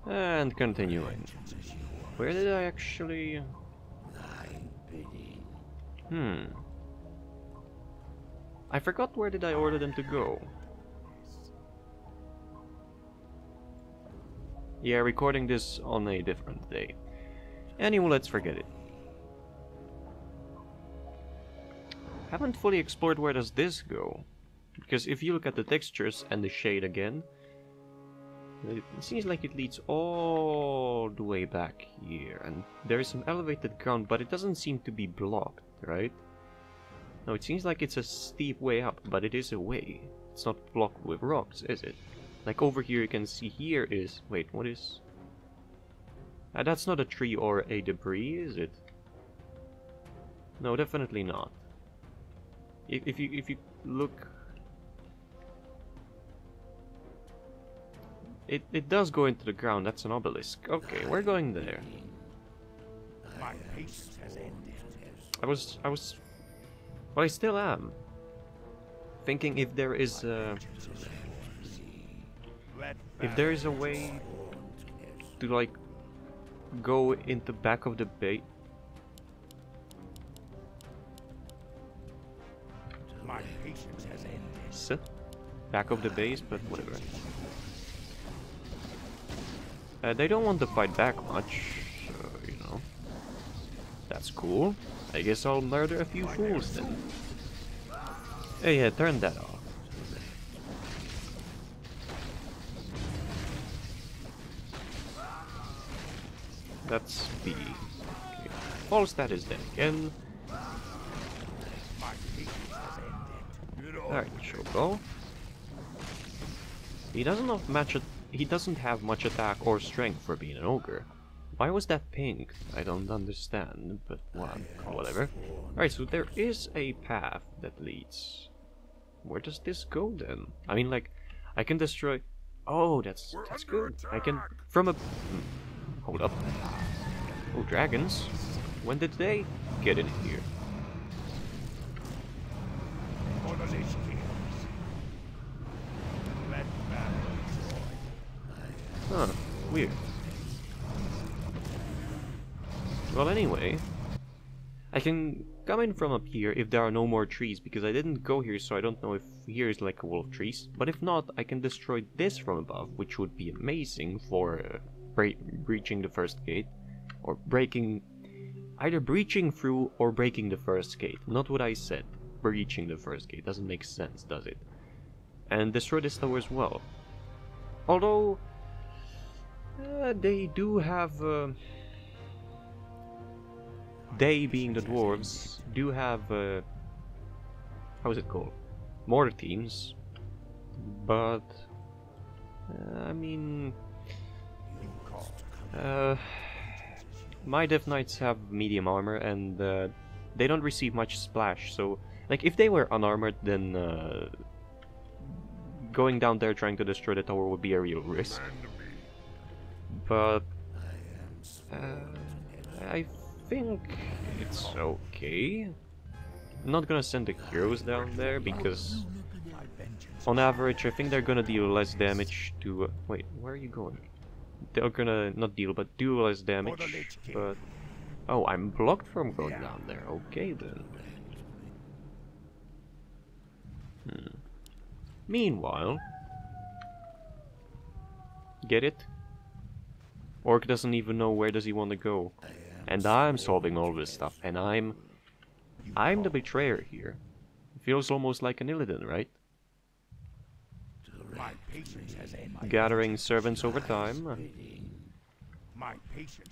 And continuing. Where did I actually... I forgot where did I order them to go. Yeah, recording this on a different day. Anyway, let's forget it. Haven't fully explored where does this go. Because if you look at the textures and the shade again, it seems like it leads all the way back here. And there is some elevated ground, but it doesn't seem to be blocked, right? No, it seems like it's a steep way up, but it is a way. It's not blocked with rocks, is it? Like over here you can see here is... Wait, what is... that's not a tree or a debris, is it? No, definitely not. If you look... It does go into the ground, that's an obelisk. Okay, we're going there. My patience has ended. Well, I still am. Thinking if there is a... If there is a way to, like, go into back of the base... My patience has ended. Sit? Back of the base, but whatever. They don't want to fight back much, so, you know. That's cool. I guess I'll murder a few fools then. Hey, yeah, turn that off. That's B. Okay. False status then again. Alright, Shoko. He doesn't have much attack or strength for being an ogre. Why was that pink? I don't understand, but whatever. Alright, so there is a path that leads. Where does this go then? I mean, like, I can destroy... Oh, that's good. I can... From a... Hold up. Oh, dragons. When did they get in here? Huh, weird. Well, anyway, I can come in from up here if there are no more trees, because I didn't go here, so I don't know if here is like a wall of trees. But if not, I can destroy this from above, which would be amazing for breaching the first gate, or breaking... Either breaching through or breaking the first gate. Not what I said. Breaching the first gate. Doesn't make sense, does it? And destroy this tower as well. Although... they do have... they, being the dwarves, do have... how is it called? Mortar teams. But... I mean... my Death Knights have medium armor, and they don't receive much splash, so... Like, if they were unarmored, then... going down there trying to destroy the tower would be a real risk. But... I think it's okay. I'm not gonna send the heroes down there, because... on average, I think they're gonna deal less damage to... wait, where are you going? They're gonna not deal, but do less damage, but... Oh, I'm blocked from going down there. Okay, then. Meanwhile... Get it? Orc doesn't even know where does he want to go. And I'm solving all this stuff, and I'm the betrayer here. It feels almost like an Illidan, right? Gathering servants over time.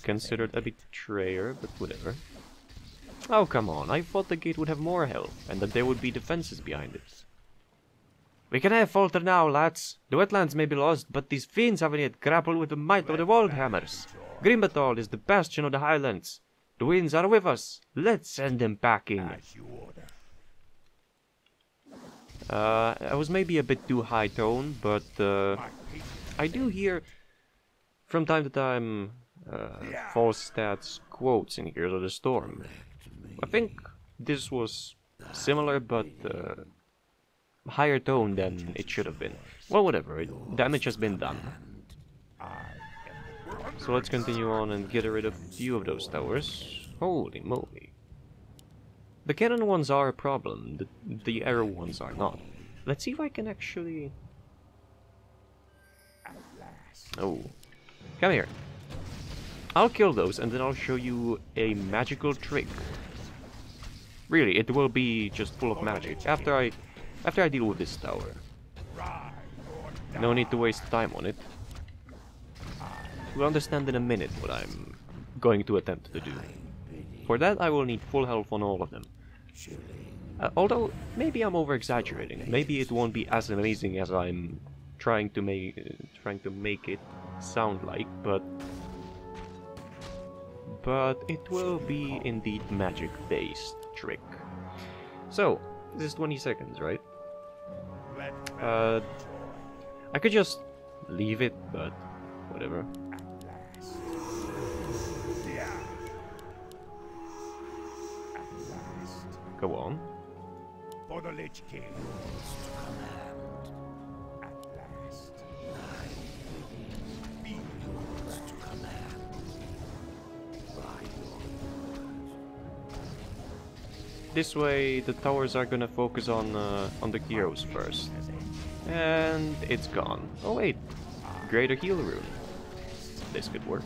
Considered a betrayer, but whatever. Oh, come on, I thought the gate would have more health, and that there would be defenses behind it. We cannot falter now, lads. The wetlands may be lost, but these fiends haven't yet grappled with the might of the Waldhammers. Grimbatal is the bastion of the Highlands. The winds are with us. Let's send them packing. I was maybe a bit too high tone, but I do hear from time to time false stats quotes in Heroes of the Storm. I think this was similar, but higher tone than it should have been. Well, whatever. Damage has been done. So let's continue on and get rid of a few of those towers. Holy moly. The cannon ones are a problem, the arrow ones are not. Let's see if I can actually... Oh. Come here. I'll kill those and then I'll show you a magical trick. Really, it will be just full of magic after I deal with this tower. No need to waste time on it. You'll understand in a minute what I'm going to attempt to do. For that I will need full health on all of them. Although, maybe I'm over-exaggerating. Maybe it won't be as amazing as I'm trying to make it sound like, but it will be indeed magic-based trick. So, this is 20 seconds, right? I could just leave it, but whatever. Go on. For the Lich King. At last. Be yours to command. This way, the towers are gonna focus on the heroes first. And it's gone. Oh wait, greater heal rune. This could work.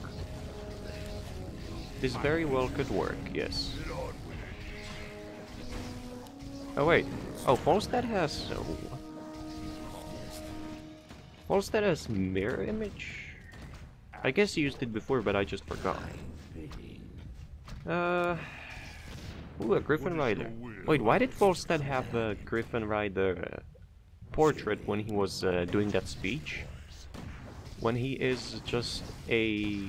This very well could work, yes. Oh wait. Oh, Falstad has... Oh. Falstad has mirror image? I guess he used it before, but I just forgot. Ooh, a Griffin Rider. Wait, why did Falstad have a Griffin Rider portrait when he was doing that speech? When he is just a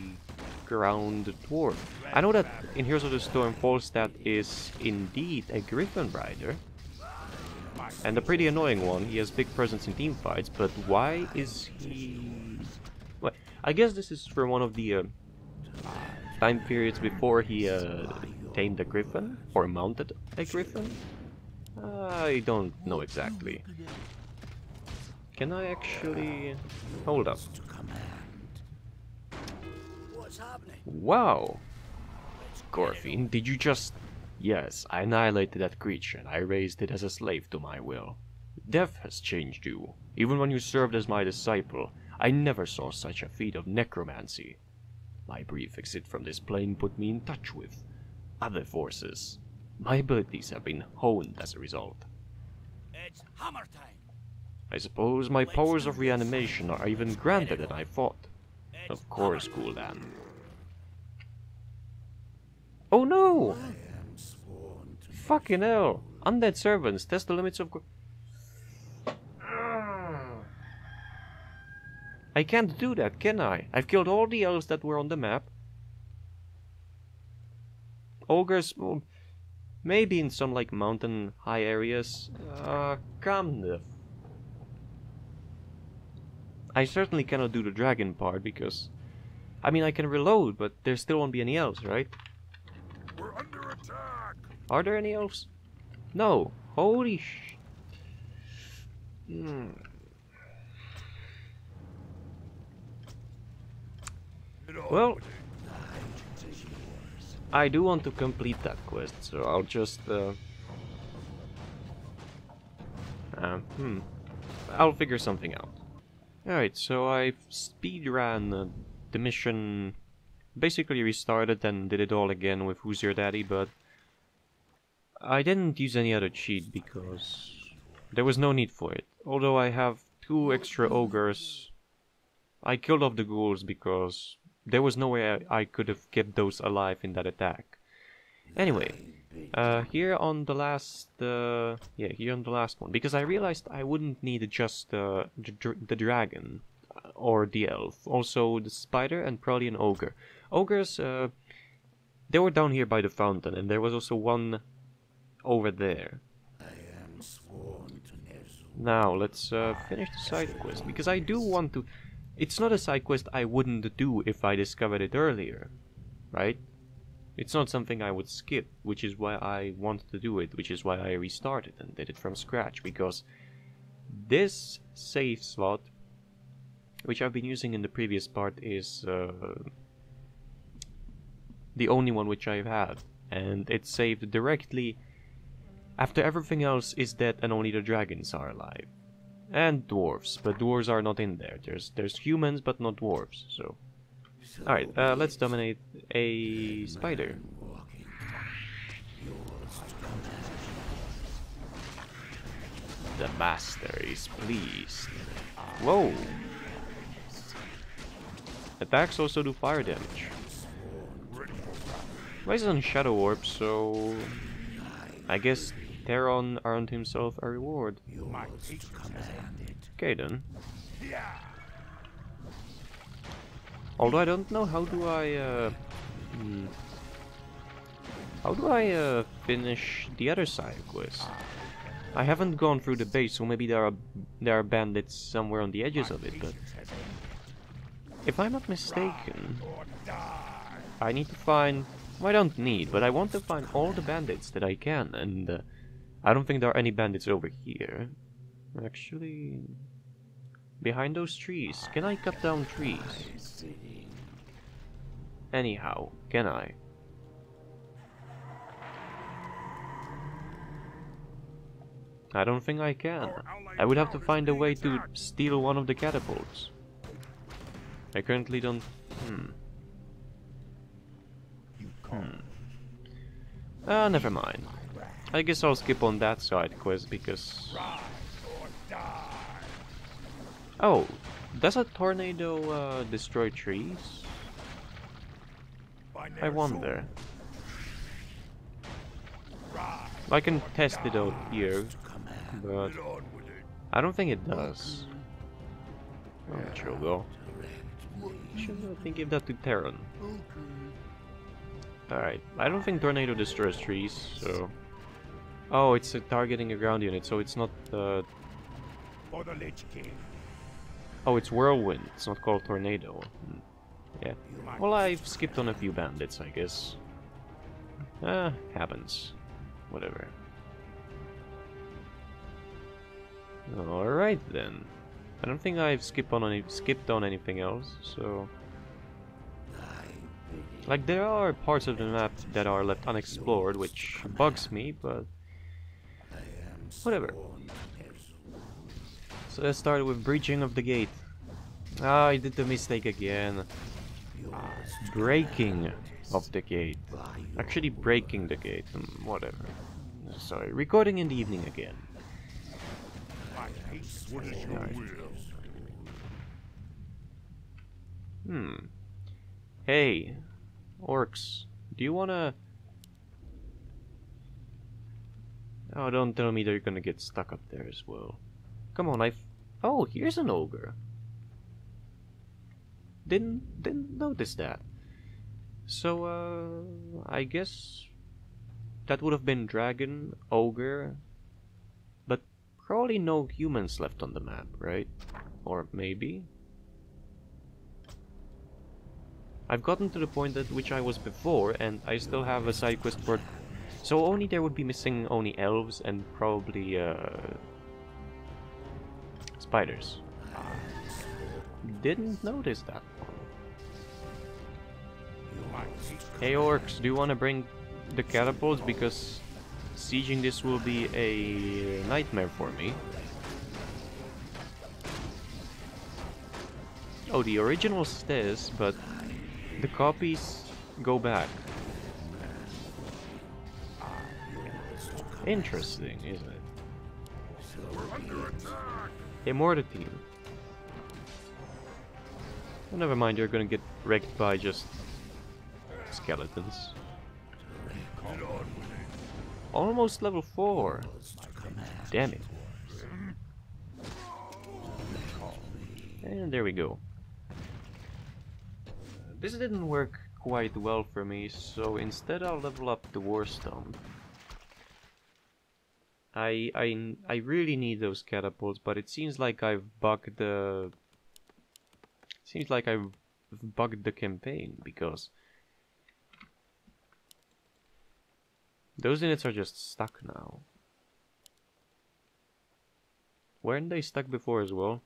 ground dwarf. I know that in Heroes of the Storm, Falstad is indeed a Griffin Rider. And a pretty annoying one. He has big presence in team fights, but why is he... Well, I guess this is for one of the time periods before he tamed a griffin, or mounted a griffin? I don't know exactly. Can I actually... Hold up. Wow! Gorfin, did you just... Yes, I annihilated that creature and I raised it as a slave to my will. Death has changed you. Even when you served as my disciple, I never saw such a feat of necromancy. My brief exit from this plane put me in touch with other forces. My abilities have been honed as a result. It's hammer time. I suppose my powers of reanimation are even grander than I thought. Of course, Gul'dan. Oh no! Fucking hell! Undead servants, test the limits of... I can't do that, can I? I've killed all the elves that were on the map. Ogres, well, maybe in some like mountain high areas. Come the... I certainly cannot do the dragon part because... I mean, I can reload, but there still won't be any elves, right? We're under attack. Are there any elves? No. Holy sh... Well, I do want to complete that quest, so I'll just I'll figure something out. Alright, so I speedran the mission, basically restarted and did it all again with Who's Your Daddy, but I didn't use any other cheat because there was no need for it. Although I have 2 extra ogres, I killed off the ghouls because there was no way I could have kept those alive in that attack. Anyway, here on the last, here on the last one, because I realized I wouldn't need just the dragon or the elf, also the spider and probably an ogre. Ogres, they were down here by the fountain, and there was also one over there. Now let's finish the side quest, because I do want to. It's not a side quest I wouldn't do if I discovered it earlier, right? It's not something I would skip, which is why I wanted to do it, which is why I restarted and did it from scratch, because this save slot, which I've been using in the previous part, is the only one which I've had, and it's saved directly after everything else is dead and only the dragons are alive. And dwarves, but dwarves are not in there. There's humans, but not dwarves, so... Alright, let's dominate a spider. The master is pleased. Whoa! Attacks also do fire damage. Rise on Shadow Orb, so... I guess Theron earned himself a reward. Okay then. Although I don't know how do I finish the other side quest. I haven't gone through the base, so maybe there are bandits somewhere on the edges of it, but if I'm not mistaken, I need to find... Well, I don't need, but I want to find all the bandits that I can, and I don't think there are any bandits over here. Actually, behind those trees. Can I cut down trees? Anyhow, can I? I don't think I can. I would have to find a way to steal one of the catapults. I currently don't... never mind. I guess I'll skip on that side quest because... Oh, does a tornado destroy trees? I wonder. I can test it out here, but I don't think it does. Oh, sure go. Should I think give that to Theron? Alright, I don't think Tornado destroys trees, so... Oh, it's targeting a ground unit, so it's not... Oh, it's Whirlwind, it's not called Tornado. Yeah. Well, I've skipped on a few bandits, I guess. Happens. Whatever. Alright then. I don't think I've skipped on anything else, so... Like, there are parts of the map that are left unexplored, which bugs me, but... Whatever. So let's start with breaching of the gate. Ah, I did the mistake again. Breaking of the gate. Actually breaking the gate. Whatever. Sorry, recording in the evening again. Right. Hey, orcs, do you wanna... Oh, don't tell me they're gonna get stuck up there as well. Come on, Oh, here's an ogre. Didn't notice that. So, I guess that would have been dragon, ogre, but probably no humans left on the map, right? Or maybe? I've gotten to the point at which I was before, and I still have a side quest for... So only there would be missing only elves and probably, spiders. Didn't notice that one. Hey orcs, do you want to bring the catapults? Because sieging this will be a nightmare for me. Oh, the original stays, but the copies go back. Interesting, isn't it? Immortality. Oh, never mind, you're gonna get wrecked by just skeletons. Almost level 4. Damn it. And there we go. This didn't work quite well for me, so instead I'll level up the War Stone. I really need those catapults, but it seems like I've bugged the... Seems like I've bugged the campaign, because... Those units are just stuck now. Weren't they stuck before as well?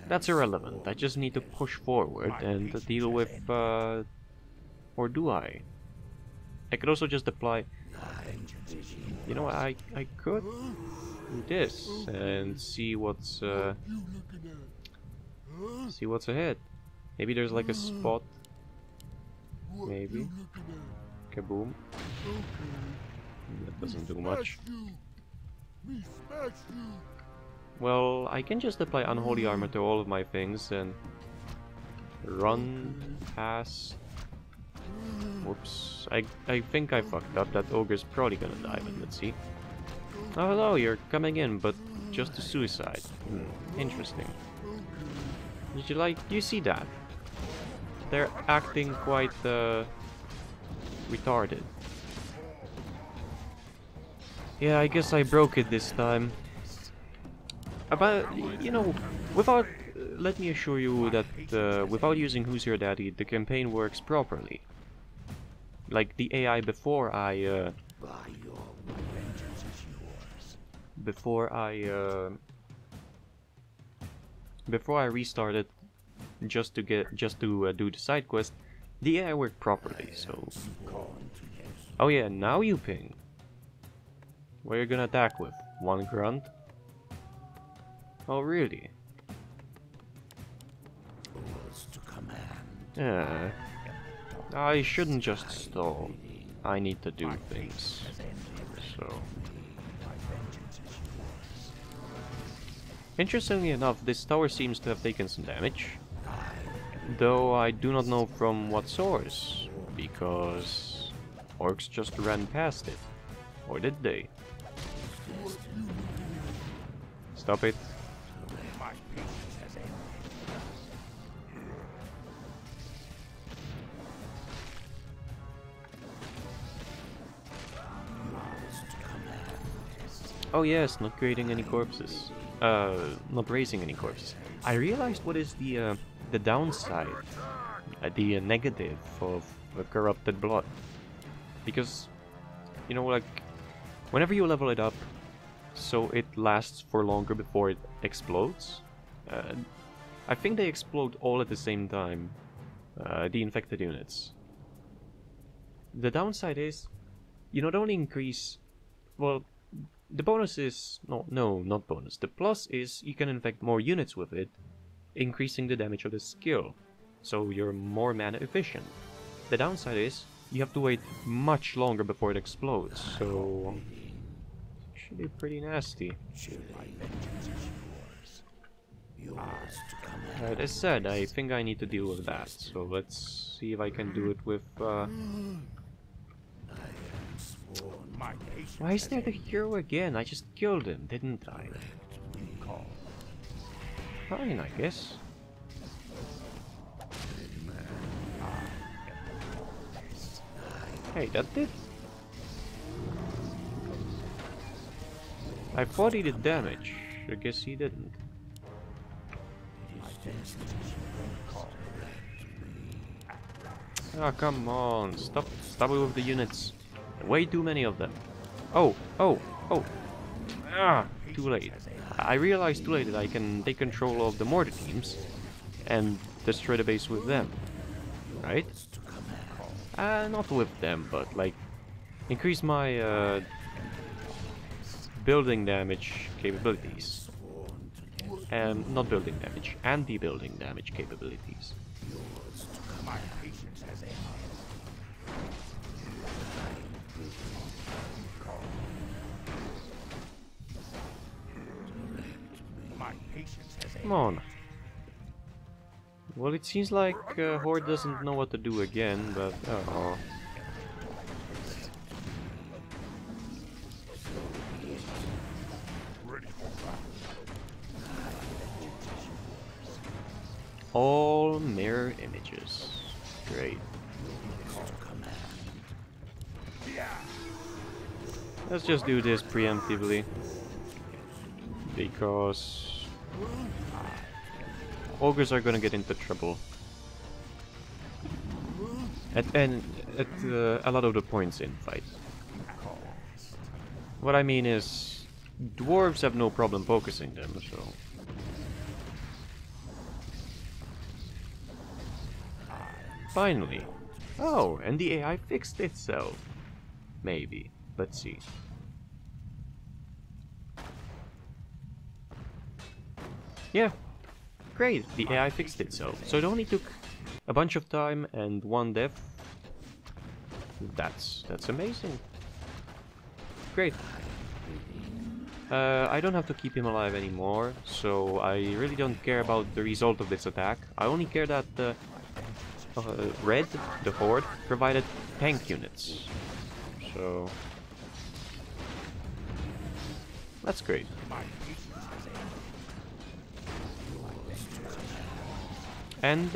That's irrelevant. I just need to push forward and deal with... or do I? I could also just apply... You know, I could do this and see what's ahead. Maybe there's like a spot. Maybe. Kaboom. That doesn't do much. Well, I can just apply Unholy Armor to all of my things and run past. Whoops. I think I fucked up. That ogre's probably gonna die, but let's see. Oh, hello, you're coming in, but just to suicide. Interesting. Did you see that? They're acting quite, retarded. Yeah, I guess I broke it this time. But, you know, without... let me assure you that, without using Who's Your Daddy, the campaign works properly. Like, the AI before I, Before I restarted, just to do the side quest, the AI worked properly. So, oh yeah, now you ping. What are you gonna attack with? One grunt? Oh really? Yeah. I shouldn't just stall. I need to do things. So. Interestingly enough, this tower seems to have taken some damage, though I do not know from what source, because orcs just ran past it. Or did they? Stop it. Oh yes, not creating any corpses. Not raising any corpses. I realized what is the downside, the negative of corrupted blood. Because, you know, like, whenever you level it up, so it lasts for longer before it explodes. I think they explode all at the same time, the infected units. The downside is, you not only increase, well, the bonus is... No, not bonus. The plus is you can infect more units with it, increasing the damage of the skill. So you're more mana efficient. The downside is you have to wait much longer before it explodes, so... should be pretty nasty. As said, I think I need to deal with that, so let's see if I can do it with... Why is there the hero again? I just killed him, didn't I? Fine, I guess. Hey, that did? I thought he did damage. I guess he didn't. Ah, come on. Stop it with the units. Way too many of them. Oh. Ah, too late. I realized too late that I can take control of the mortar teams and destroy the base with them. Right? Not with them, but like increase my building damage capabilities. And not building damage, anti-building damage capabilities. Come on. Well, it seems like Horde doesn't know what to do again, but oh. All mirror images. Great. Let's just do this preemptively, because ogres are gonna get into trouble at a lot of the points in fight. What I mean is, dwarves have no problem focusing them, so Finally. Oh, and the AI fixed itself. Maybe. Let's see. Yeah. Great, the AI fixed itself. So it only took a bunch of time and one death. That's amazing. Great. I don't have to keep him alive anymore, so I really don't care about the result of this attack. I only care that Red, the Horde, provided tank units. So that's great. And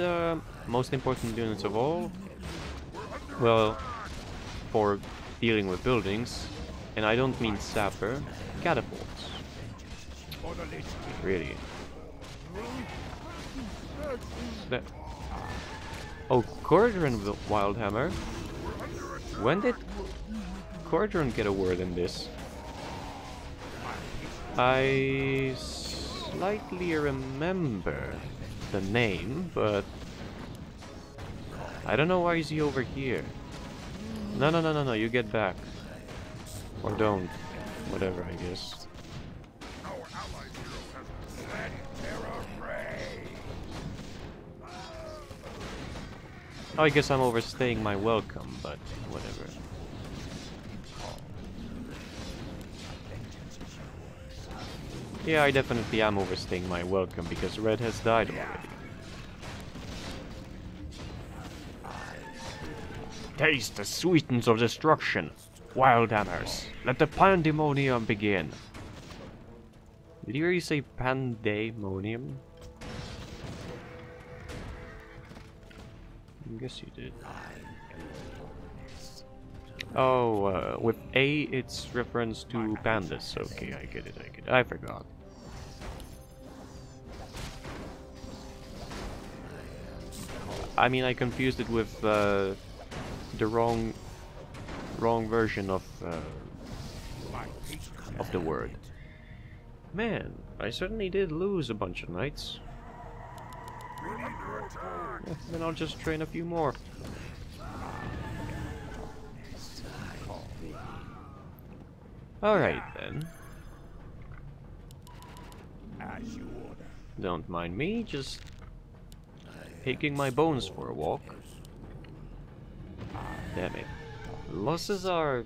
most important units of all, well, for dealing with buildings, and I don't mean sapper, catapults. Really. Oh, Gul'dan Wildhammer. When did Gul'dan get a word in this? I slightly remember the name, but I don't know why is he over here. No, you get back. Or don't. Whatever, I guess. Oh, I guess I'm overstaying my welcome, but whatever. Yeah, I definitely am overstaying my welcome because Red has died already. Taste the sweetness of destruction, Wildhammers. Let the pandemonium begin. Did you really say pandemonium? I guess you did. Oh, with A, it's reference to pandas. Okay, I get it. I forgot. I mean, I confused it with the wrong version of the word. Man, I certainly did lose a bunch of knights. Yeah, then I'll just train a few more. Alright then. Don't mind me, just taking my bones for a walk. Damn it. Losses are...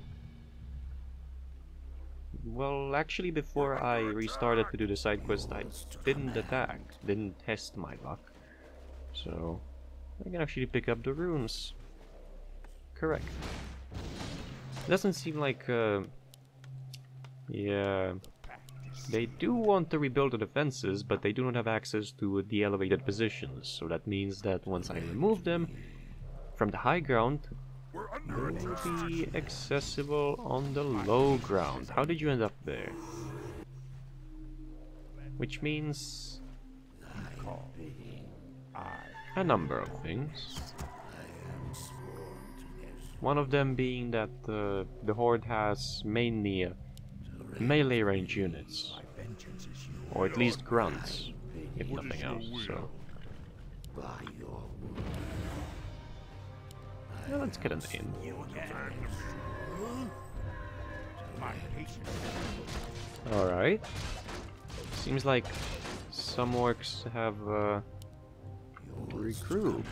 Well, actually before I restarted to do the side quest, I didn't attack, didn't test my luck. So, I can actually pick up the runes. Correct. Doesn't seem like, yeah... They do want to rebuild the defenses, but they do not have access to the elevated positions. So that means that once I remove them from the high ground, they will be accessible on the low ground. How did you end up there? Which means a number of things. One of them being that the Horde has mainly melee range units, or at least grunts, if nothing else. So, yeah, let's get an in. All right. Seems like some orcs have recruit.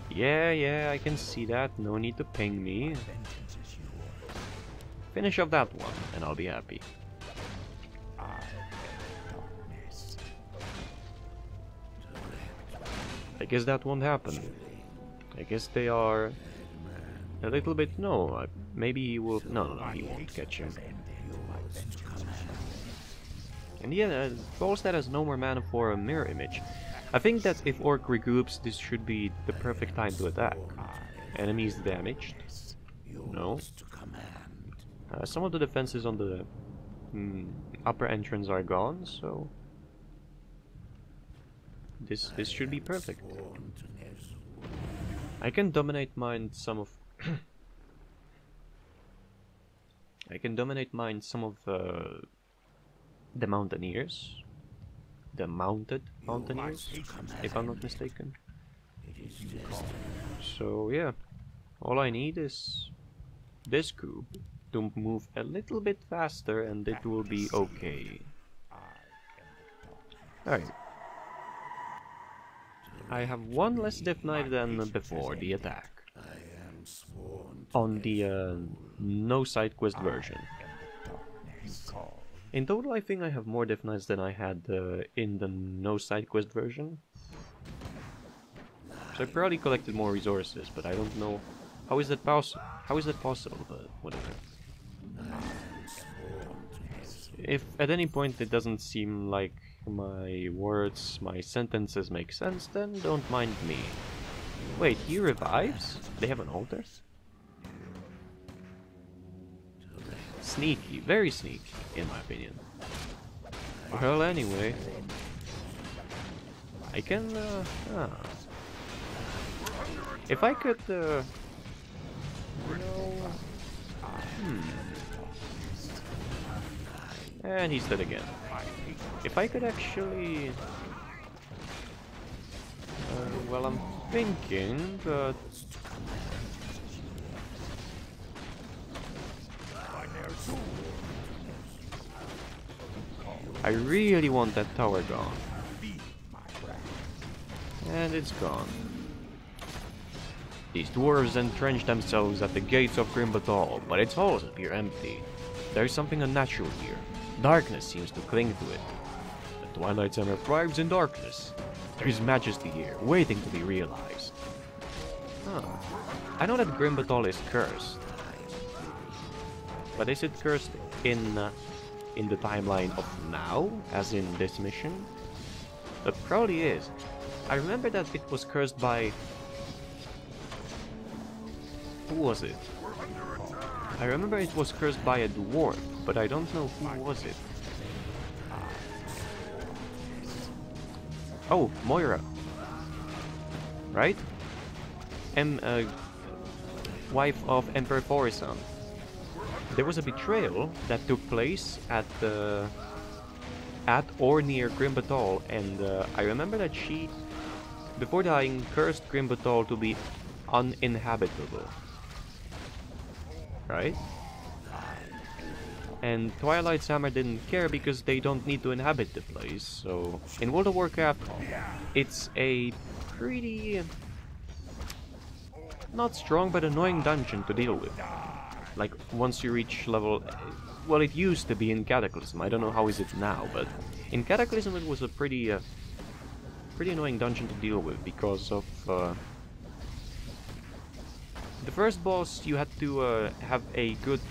Yeah, I can see that. No need to ping me. Finish off that one, and I'll be happy. I guess that won't happen. I guess they are a little bit... No, maybe he will... No, he won't catch him. And yeah, Volstad has no more mana for a mirror image. I think that if Orc regroups, this should be the perfect time to attack. Enemies damaged? No. Some of the defenses on the upper entrance are gone, so this should be perfect. I can dominate mine some of I can dominate mine some of the mountaineers, the mounted mountaineers, if I'm not mistaken. So yeah, all I need is this cube to move a little bit faster and it will be okay. Alright. I have one less Death Knight than before the attack. On the no side quest version. In total I think I have more Death Knights than I had in the no side quest version. So I probably collected more resources, but I don't know how is that possible, but whatever. If at any point it doesn't seem like my words, my sentences make sense, then don't mind me. Wait, he revives? They have an altar? Sneaky, very sneaky, in my opinion. Well, anyway. I can, if I could, And he's dead again. If I could actually... well, I'm thinking, but... I really want that tower gone. And it's gone. These dwarves entrench themselves at the gates of Grimbatal, but its halls appear empty. There is something unnatural here. Darkness seems to cling to it. The Twilight Summer thrives in darkness. There is majesty here, waiting to be realized. Huh. I know that Grimbatal is cursed. But is it cursed in the timeline of now, as in this mission? It probably is. I remember that it was cursed by... Who was it? I remember it was cursed by a dwarf, but I don't know who was it. Oh, Moira. Right? Wife of Emperor Thorisan. There was a betrayal that took place at or near Grimbatal, and I remember that she, before dying, cursed Grimbatal to be uninhabitable. Right? And Twilight Summer didn't care because they don't need to inhabit the place, so... In World of Warcraft, it's a pretty... not strong, but annoying dungeon to deal with. Like, once you reach level... Well, it used to be in Cataclysm, I don't know how is it now, but... In Cataclysm it was a pretty annoying dungeon to deal with, because of... The first boss, you had to have a good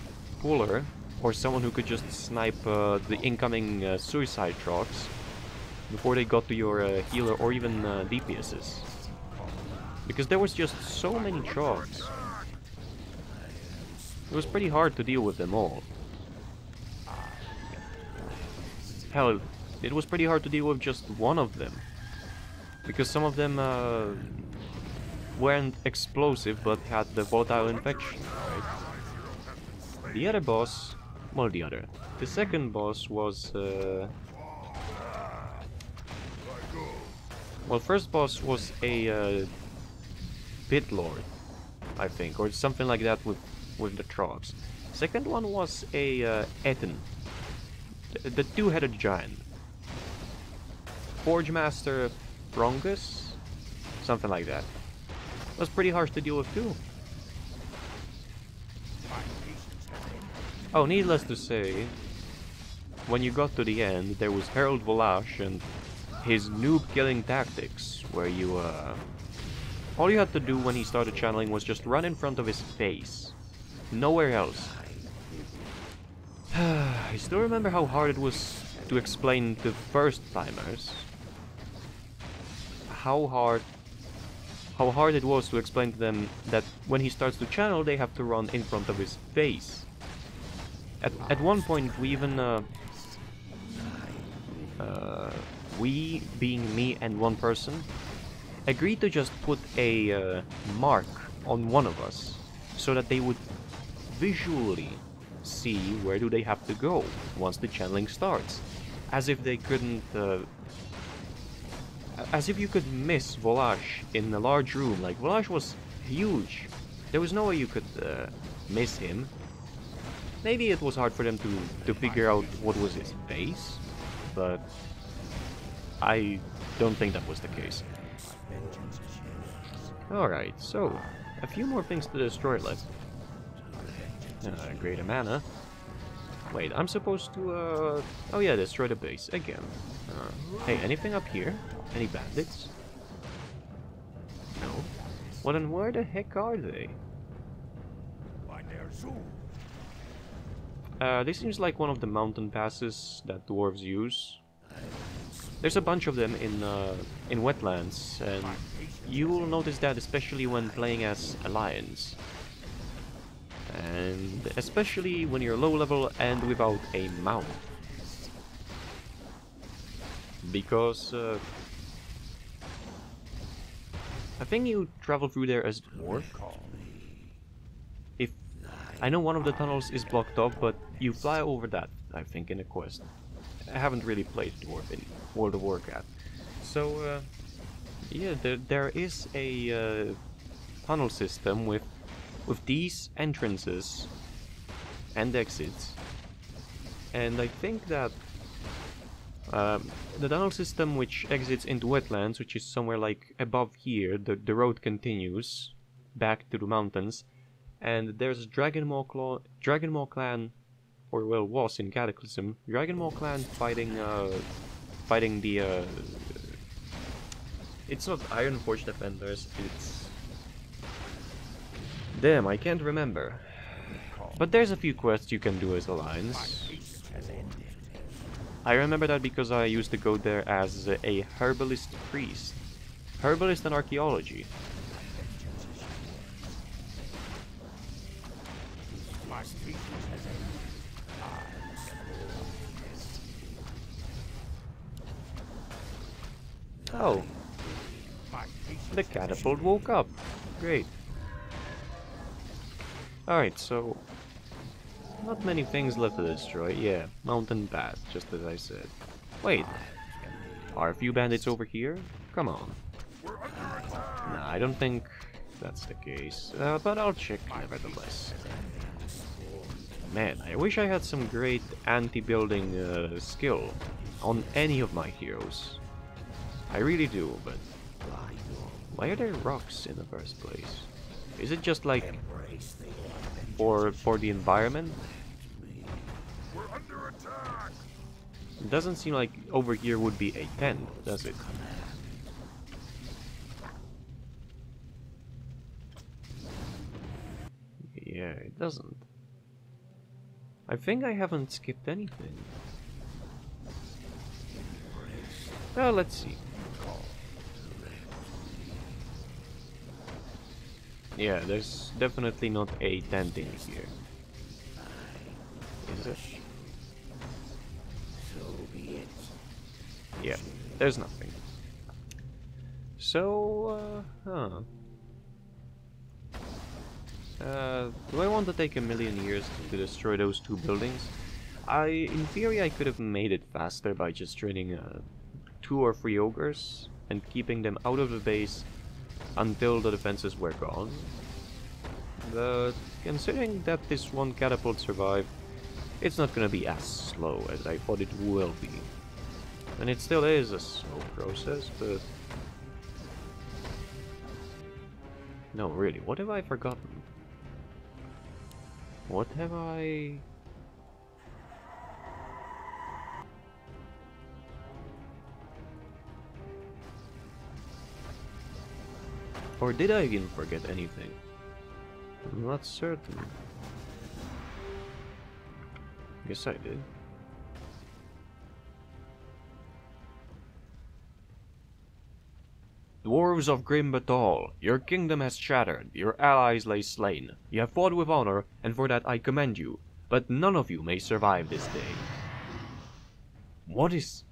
puller, or someone who could just snipe the incoming suicide trogs before they got to your healer or even DPSs. Because there was just so many trogs. It was pretty hard to deal with them all. Hell, it was pretty hard to deal with just one of them. Because some of them weren't explosive but had the volatile infection, right? The other boss... Well, the second boss was... Well, first boss was a Pit Lord, I think, or something like that with the trogs. Second one was a Ethan, the two-headed giant. Forge Master Brongus, something like that. It was pretty harsh to deal with too. Oh, needless to say, when you got to the end, there was Harold Volash and his noob-killing tactics, where you, all you had to do when he started channeling was just run in front of his face. Nowhere else. I still remember how hard it was to explain to first-timers. How hard it was to explain to them that when he starts to channel, they have to run in front of his face. At one point, we even, we, being me and one person, agreed to just put a mark on one of us, so that they would visually see where do they have to go once the channeling starts, as if they couldn't as if you could miss Volage in a large room. Like, Volage was huge. There was no way you could miss him. Maybe it was hard for them to figure out what was his base, but I don't think that was the case. Alright, so a few more things to destroy left. Greater mana. Wait, I'm supposed to, oh yeah, destroy the base again. Hey, anything up here? Any bandits? No. Well then, where the heck are they? This seems like one of the mountain passes that dwarves use. There's a bunch of them in wetlands, and you will notice that especially when playing as Alliance. And especially when you're low level and without a mount. Because I think you travel through there as dwarf. If I know one of the tunnels is blocked off, but you fly over that, I think, in a quest. I haven't really played dwarf in World of Warcraft. So yeah, there is a tunnel system with these entrances and exits, and I think that the tunnel system which exits into wetlands, which is somewhere like above here, the road continues back to the mountains, and there's Dragon Maw clan, or well, was in Cataclysm, Dragon Maw clan fighting the it's not Ironforge defenders, it's damn, I can't remember. But there's a few quests you can do as Alliance. I remember that because I used to go there as a herbalist priest. Herbalist and archaeology. Oh. The catapult woke up. Great. Alright, so not many things left to destroy. Yeah, mountain path, just as I said. Wait, are a few bandits over here? Come on. Nah, I don't think that's the case, but I'll check nevertheless. Man, I wish I had some great anti-building skill on any of my heroes. I really do, but why are there rocks in the first place? Is it just like for the environment? It doesn't seem like over here would be a tent, does it? Yeah, it doesn't. I think I haven't skipped anything. Well, let's see. Yeah, there's definitely not a tent in here. Is it? Yeah, there's nothing. So, do I want to take a million years to destroy those two buildings? In theory, I could have made it faster by just training 2 or 3 ogres and keeping them out of the base until the defenses were gone. But considering that this one catapult survived, it's not gonna be as slow as I thought it will be. And it still is a slow process, but... No, really, what have I forgotten? What have I... Or did I even forget anything? I'm not certain. Guess I did. Dwarves of Grim Batal, your kingdom has shattered, your allies lay slain. You have fought with honor, and for that I commend you, but none of you may survive this day. What is...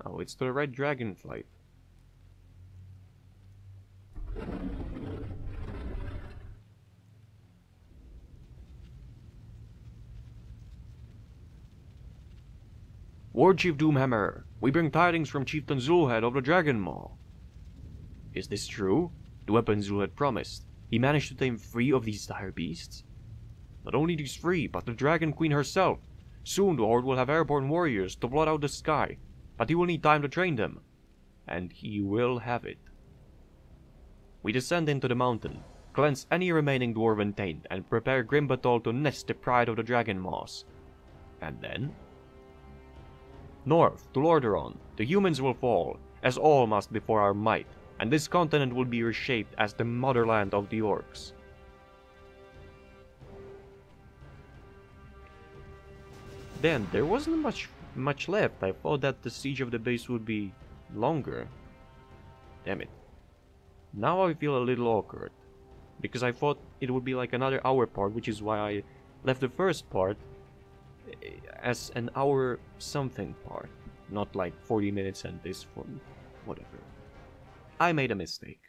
Oh, it's the red dragonflight. Warchief Doomhammer, we bring tidings from Chieftain Zuluhed of the Dragon Maw. Is this true? The weapon Zuluhed promised. He managed to tame 3 of these dire beasts? Not only these 3, but the Dragon Queen herself. Soon the Horde will have airborne warriors to blot out the sky, but he will need time to train them. And he will have it. We descend into the mountain, cleanse any remaining dwarven taint, and prepare Grimbatol to nest the pride of the Dragon Maws. And then? North, to Lordaeron, the humans will fall, as all must before our might, and this continent will be reshaped as the motherland of the orcs. Then, there wasn't much left. I thought that the siege of the base would be longer. Damn it. Now I feel a little awkward, because I thought it would be like another hour part, which is why I left the first part as an hour something part, not like 40 minutes and this for whatever. I made a mistake.